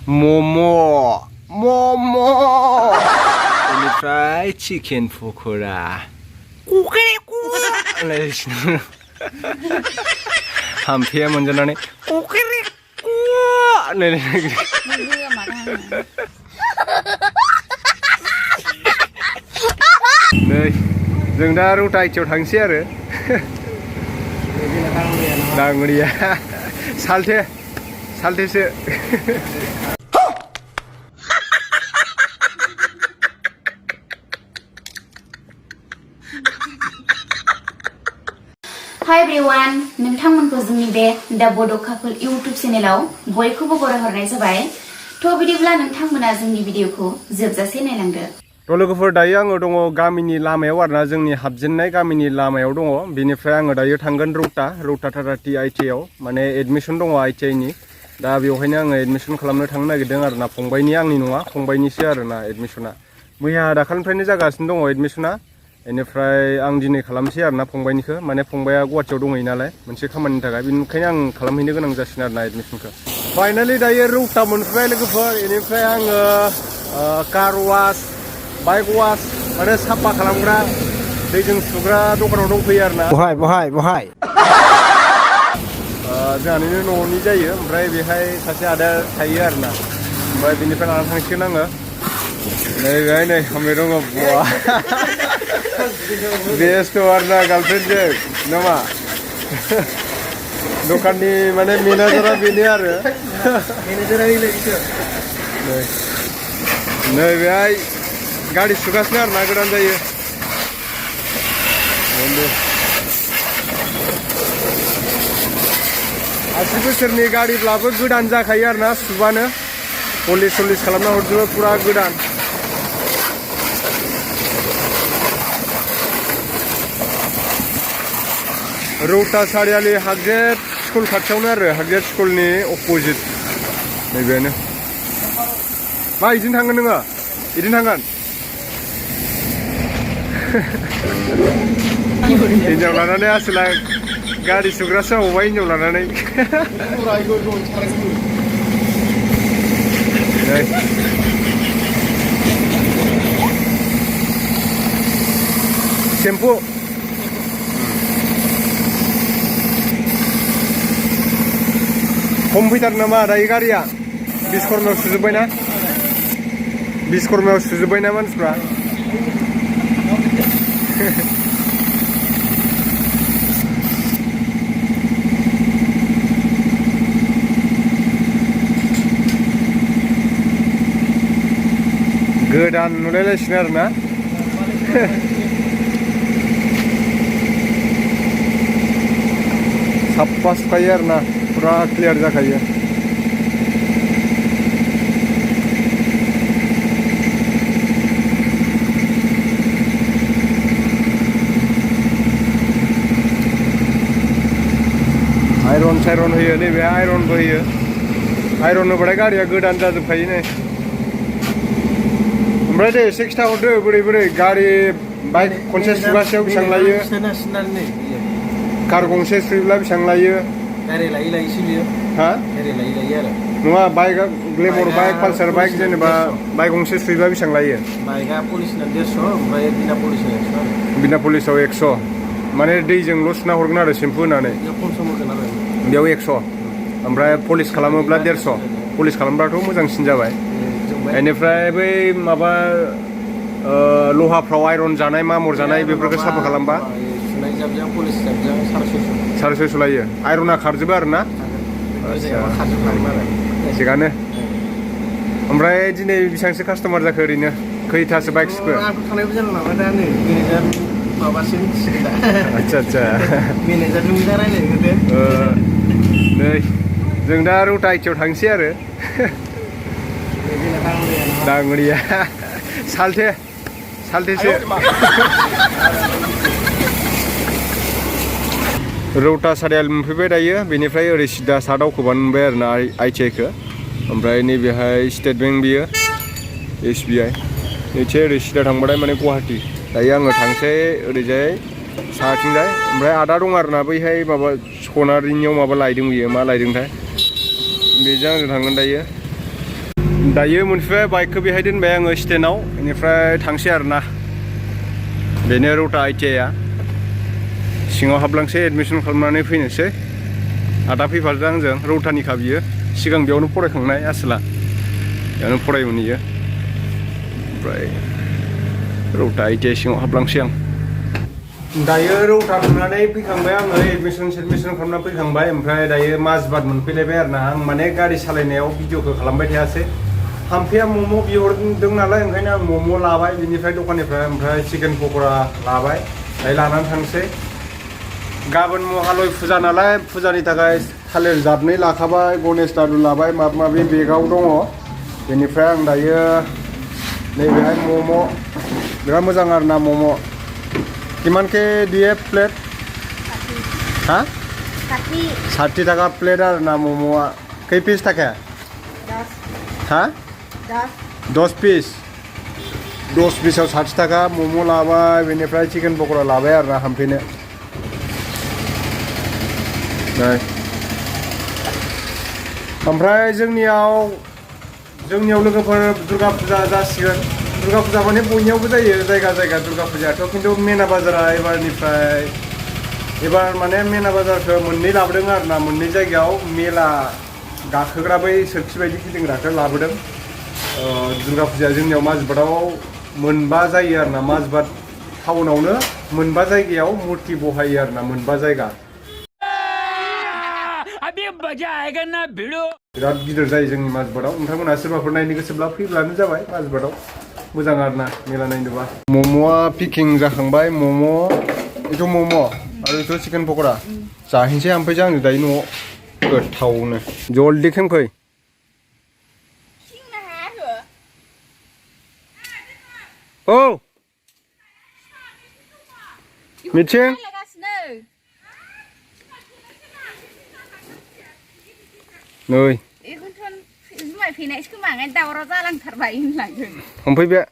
मम' बेनिफ्राय चिकेन पक'रा हामफेया मोनजानानै नै जों दा रौता आइटिआव थांसै आरो दाङुरिया सालथेसो Hi everyone, नोंथांमोनखौ जोंनि बे दा बड' कापल इउट्युब चेनेलाव बयखौबो बरायहरनाय जाबाय। थ' बिदिब्ला नोंथांमोना जोंनि भिडिअखौ जोबजासे नायलांदो। थ' लोगोफोर दायो आङो दङ गामिनि लामायाव आरोना जोंनि हाबजेननाय गामिनि लामायाव दङ। बेनिफ्राय आङो दायो थांगोन रौता टाटाटि ITI आव माने एडमिसन दङ ITI नि। दा बेवहायनो आङो एडमिसन खालामनो थांनो नागिरदों आरोना फंबायनि आंनि नङा फंबायनिसो आरोना एडमिसना। मैया दाखालिनिफ्रायनो जागासिनो दङ एडमिसना। बेनिफ्राय आं दिनै खालामसै आरोना फंबायनिखौ माने फंबाया गुवाहाटियाव दंहैयो नालाय मोनसे खामानिनि थाखाय बेनिखायनो आं खालामहैनो गोनां जासिगोन आरोना एडमिसनखौ। फाइनालि दायो रौता मोनफैबाय लोगोफोर। बेनिफ्राय आङो कार वाश बाइक वाश माने साफा खालामग्रा दैजों सुग्रा दखानाव दंफैयो आरोना। बहाय जोंहानिनो न'नि जायो ओमफ्राय बेहाय सासे आदा थायो आरोना। ओमफ्राय बेनिफ्राय लानानै थांसिगोन आङो। नै हामबाय दङ बुवा बेस्थ' आरोना गार्लफ्रेन्डजों नामा दखाननि माने मेनेजारा बेनो आरो नै बेहाय गारि सुगासिनो आरोना गोदान जायो। आसि बोसोरनि गारिब्लाबो गोदान जाखायो आरोना सुबानो पलिस खालामना हरजोबो फुरा गोदान। रौता सारियालि हागजेट स्कुल खाथियावनो आरो हागजेट स्कुलनि अपोजिट नैबेनो। मा इदिनो थांगोन नोङो? इदिनो थांगोन? हिनजाव लानानै आसोला गारि सुग्रासो जाबावबाय हिनजाव लानानै। सेम्पु खम फैथार नामा दायो गारिया? बिस्कर्मायाव सुजोब्बायना मानसिफ्रा। गोदान नुलायलायसिगोन आरोना। साफा सुखायो आरोना पुरा क्लियार जाखायो। आयरन सायरन होयो नैबे आयरनबो होयो। आयरन होबाथाय गारिया गोदान जाजोबखायो नै। ओमफ्राय दे एसे खिथाहरदो बोरै गारि बाइक खनसे सुगासेयाव बेसेबां लायो? कार गंसे सुयोब्ला बेसेबां लायो? गारि लायै बियो। हा? गारि लायै आरो नङा बाइकआ ग्लेमर बाइक पालसार बाइक जेनेबा बाइक गंसे सुयोबा बेसेबां लायो? बाइकआ पलिसना 150 ओमफ्राय बिना पलिसाव 100 आरो। बिना पलिसाव 100 माने दैजोंल' सुना हरगोन आरो सेम्पु होनानै। बेयाव 100 ओमफ्राय पलिस खालामोब्ला 150। पलिस खालामब्लाथ' मोजांसिन जाबाय। बेनिफ्राय बै माबा लहाफ्राव आयरन जानाय मामर जानाय बेफोरखौ साफा खालामबा सुनाय जाबजों पलिस जाबजों 650। 650 लायो। आयरना खारजोबो आरोना? थिगानो। ओमफ्राय दिनै बेसेबांसो कास्टमार जाखो ओरैनो? खैथासो बाइक सुखो? आंथ' थांनायबो जाला नामा दा नै मेनेजार माबासो मिथिसिगोन दा। आदसा मेनेजारजों दा रायलायगोन दे। नै जों दा रौता आइटिआव थांसै आरो दाङुरिया सालथेसो रौता सारियालि मोनफैबाय दायो। बेनिफ्राय ओरै सिदा सा दावखोबानो मोनबाय आरोना ITI-खौ। ओमफ्राय नैबेहाय स्टेट बेंक बियो SBI। नैथिं ओरै सिदा थांबाथाय माने गुवाहाटि। दायो आङो थांसै ओरैजाय साथिंजाय। ओमफ्राय आदा दं आरोना बैहाय माबा सनारिनियाव माबा लायदों बियो मा लायदोंथाय बेजों आंजों थांगोन दायो। दायो मोनफैबाय बाइकखौ बेहाय दोनबाय आङो स्टेन्डआव बेनिफ्राय थांसै आरोना बेनो रौता ITI आ सिङाव हाबलांसै एडमिसन खालामनानै फैनोसै आदा फैफादों आंजों रौतानिखा बियो सिगां बेयावनो फरायखांनाय आसोला बेयावनो फरायोमोन इयो ओमफ्राय रौता ITI सिङाव हाबलांसै आं दायो रौता थांनानै फैखांबाय आङो एडमिसन खालामनानै फैखांबाय ओमफ्राय दायो माजबाद मोनफैलायबाय आरोना आं माने गारि सालायनायाव भिडिअखौ खालामबाय थायासै हाम्फेया मम' बिहरदों नालाय ओंखायनो आं मम' लाबाय बिनिफ्राय दखाननिफ्राय ओमफ्राय चिकेन पक'रा लाबाय दायो लानानै थांसै गाबोन महालय फुजा नालाय फुजानि थाखाय थालिर जाबनै लाखाबाय गणेश दादु लाबाय माबा माबि बेगाव दङ बेनिफ्राय आं दायो नैबेहाय मम' बिराद मोजां आरोना मम' किमान के दिए प्लेट हाँ 60 टाका प्लेट आरोना मम'आ कई पिस थाखाया 10 हाँ 10 पिस 10 पिसाव 60 टाका मम' लाबाय बेनिफ्राय चिकेन पक'रा लाबाय आरोना हाम्फेनो ओमफ्राय जोंनियाव लोगोफोर दुर्गा फुजा जासिगोन दुर्गा फुजा माने बयनियावबो जायो जायगा दुर्गा फुजायाथ' खिन्थु मेना बाजारा एबार माने मेना बाजारखौ मोननै लाबोदों आरोना मोननै जायगायाव मेला गाखोग्रा बै सोरखि बायदि गिदिंग्राखौ लाबोदों दुर्गा फुजाया जोंनियाव माजबादाव मोनबा जायो आरोना माजबाद टाउनावनो मोनबा जायगायाव मुर्ति बहायो आरोना मोनबा जायगा बिराद गिदिर जायो जोंनि माजबादाव नोंथांमोनहा सोरबाफोर नायनो गोसोब्ला फैब्लानो जाबाय माजबादाव मोजां आरोना मेला नायनोबा मम'आ पिकिं जाखांबाय मम' बेथ' मम' आरो बेथ' चिकेन पक'रा जाहैनोसै ओमफ्राय जों दायो न'आव गोथावनो जल्दि खेमखै औ मिथिं नै जुमाय फैनायसो खोमा दावराव जालांथारबाय होनलांदों हमफैबाय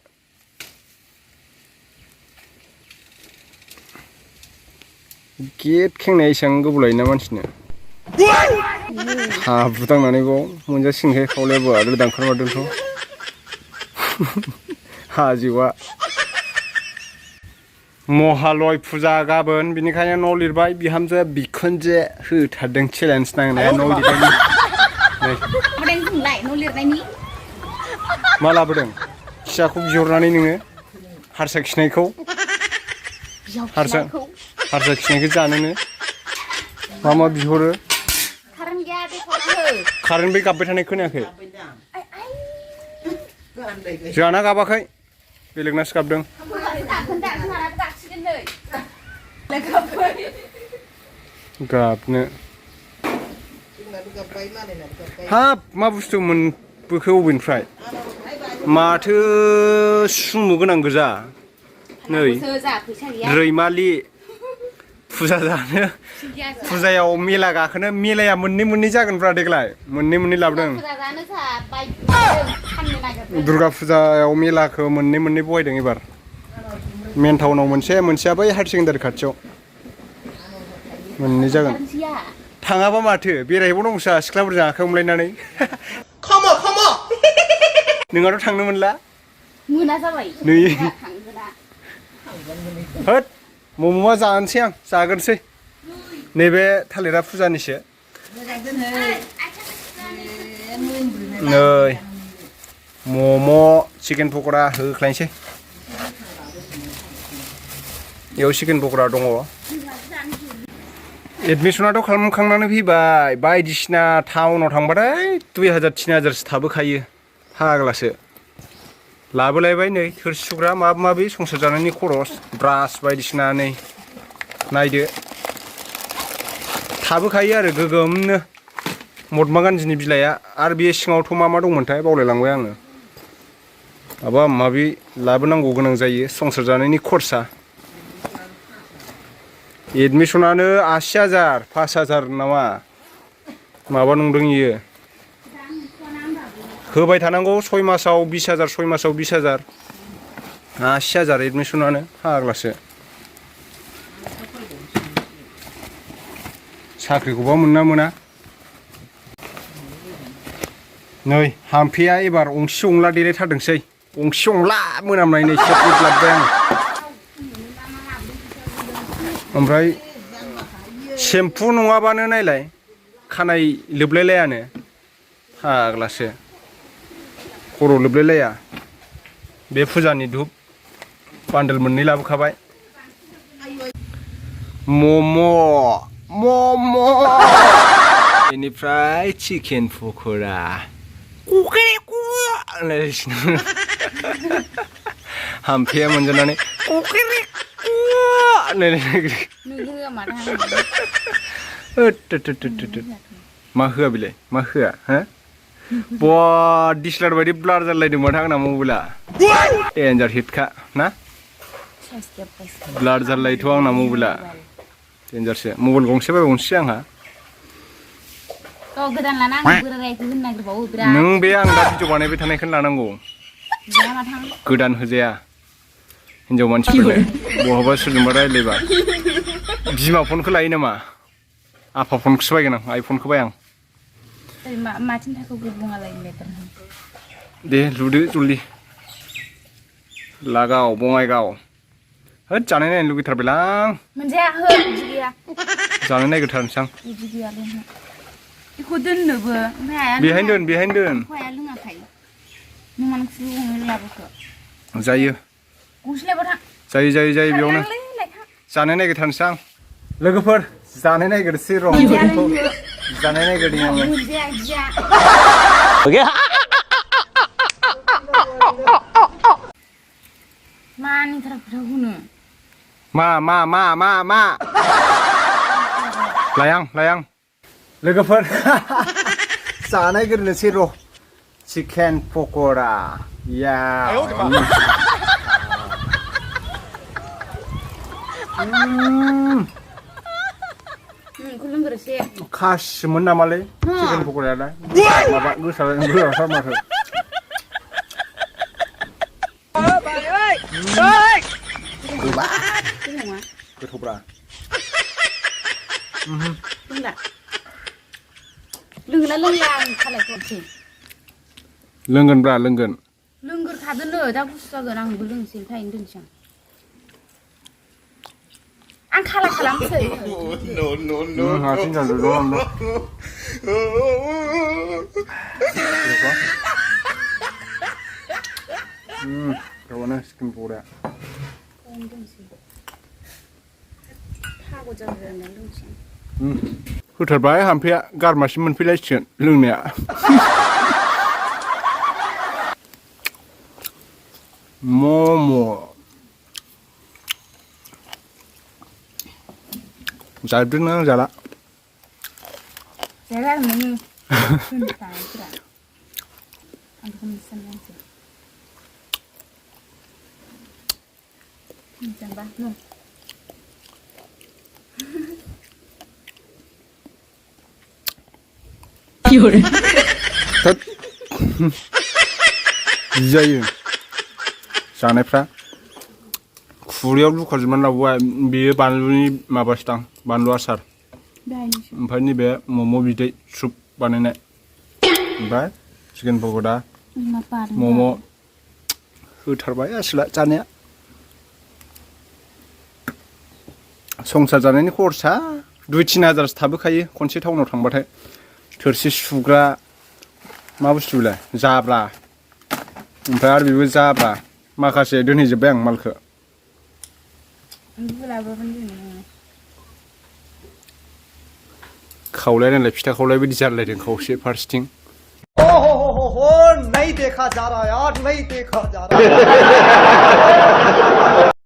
गेट खेंनाया एसेबां गोबाव लायोना मानसिनो हाब्रु दांनानै बाव मोनजासिगोनखाय खावलायाबो आरो दानखारमारदोंथ' हाजोआ महालय फुजा गाबोन बिनिखायनो न' लिरबाय बिहामजो बिखुनजो होथारदों चेलेन्ज नांनाया न' लिरनायनि मा लाबोदों फिसाखौ बिहरनानै नोङो हारसा खिनायखौ हारसा खिनायखौ जानोनो मा बिहरो कारेन्ट बे गाबबाय थानाय खोनायाखै जोंहाना गाबाखै बेलेगनासो गाबदों गाबनो हाब मा बुस्थु मोनबोखो अबेनिफ्राय माथो सुमु गोनां गोजा नै रैमालि फुजा जानो फुजायाव मेला गाखोनो मेलाया मोननै जागोनब्रा देग्लाय मोननै लाबोदों दुर्गा फुजायाव मेलाखौ मोननै बहायदों एबार मेन टाउनाव मोनसेया बै हायार सेकेन्डारि खाथियाव मोननै जागोन थाङाबा माथो बेरायहैबावनांगौसा सिख्लाफोरजों आखाइ हमलायनानै नोंहाथ' थांनो मोनला नै होद मम'आ जानोसै आं जागोनसै नैबे थालिरा फुजानिसो नै मम' चिकेन पक'रा होख्लायनोसै बेयाव चिकेन पक'रा दङ एडमिसनाथ' खालामखांनानै फैबाय बायदिसिना टाउनाव थांबाथाय 2000-3000सो थाबोखायो फाग्लासो लाबोलायबाय नै थोरसि सुग्रा माबा माबि संसार जानायनि खरस ब्रास बायदिसिना नै नायदो थाबोखायो आरो गोगोमनो महात्मा गान्धीनि बिलाइआ आरो बे सिङावथ' मा दंमोनथाय बावलायलांबाय आङो माबा माबि लाबोनांगौ गोनां जायो संसार जानायनि खरसा एडमिसनानो 80,000 5,000 नामा माबा नंदों इयो होबाय थानांगौ 6 मासाव 20,000 6 मासाव 20,000 80,000 एडमिसनानो फाग्लासो साख्रिखौबा मोना नै हाम्फेया एबार अंसे अंला देलायथारदोंसै अंसे अंला मोनामनायनै सेबलाबबाय आं ओमफ्राय सेम्पु नङाबानो नायलाय खानाय लोबलायलायानो फाग्लासो खर' लोबलायलाया बे फुजानि धुप बान्डोल मोननै लाबोखाबाय मम' बेनिफ्राय चिकेन पक'रा हाम्फेया मोनजानानै मा होआ बिलाय मा होआ हो बा डिसलार बायदि ब्लार जालायदों माथो आंना मबाइला डेन्जार हिटखा ना ब्लार जालायथ' आंना मबाइला डेन्जारसो मबाइल गंसे बायबावनोसै आंहा गोदान लाना आं बोरायखौ होनो नागिरबावो बिराद नों बे आं दा भिडिअ बानायबाय थानायखौनो लानांगौ गोदान होजाया हिनजाव मानसिफोरनो बहाबा सोरजोंबा रायज्लायबा बिमा फनखौ लायो नामा आफा फनखौसो बायगोन आं आइफनखौ बाय आं माथिं थाखो बुङालाय दे लुदो जल्दि लागाव बङाइगाव होद जानाय नायनो लुगैथारबायलां मोनजाया हो बिदि गैया जानो नागिरथारनोसै आं बिदि गैया लोंनो बेखौ दोननोबो ओमफ्राय बेहायनो दोन आया लोङाखै नों मानो खुनु गंनै लाबोखो जायो गंसे लाबो थां जायो बेयावनो जानो नागिरथारनोसै आं लोगोफोर जानो नागिरसै र' जानो नागिरदों आङो मानि थाखाय होनो मा लायां लोगोफोर जानाय गोरनोसै र' चिकेन पक'रा या खासिमोन नामालै चिकेन पक'रायालाय माबा गोसाथार माथो गोथावब्रा लोंगोना लोंला आं खालायखौ लोंगोनब्रा लोंगोरखादोनो दा गुसु जागोन आंबो लोंसै थायैनो दोनसै आं खाला खालामसै हारसिं जाजोबदों आंबो गावानो चिकेन पक'राया होथारबाय हाम्फेया गारमासिम मोनफैलायसिगोन लोंनाया मम' जाजोबदों आं जाला नोङो जायो जानायफ्रा खुरैयाव लुखाजोबनानै लाबोबाय बेयो बानलुनि माबासोदां बानलु आसार ओमफ्राय नैबे मम' बिदै सुप बानायनाय ओमफ्राय चिकेन पक'रा मम' होथारबाय आसोला जानाया संसार जानायनि खरसा 2-3 हाजारसो थाबोखायो खनसे टाउनाव थांबाथाय थोरसि सुग्रा मा बुस्थु बेलाय जाब्रा ओमफ्राय आरो बेबो जाब्रा माखासे दोनहैजोब्बाय आं मालखौ खावलायनायलाय फिथा खावलाय बायदि जालायदों खावसे फारसेथिं नहीं देखा जा रहा यार नहीं देखा जा रहा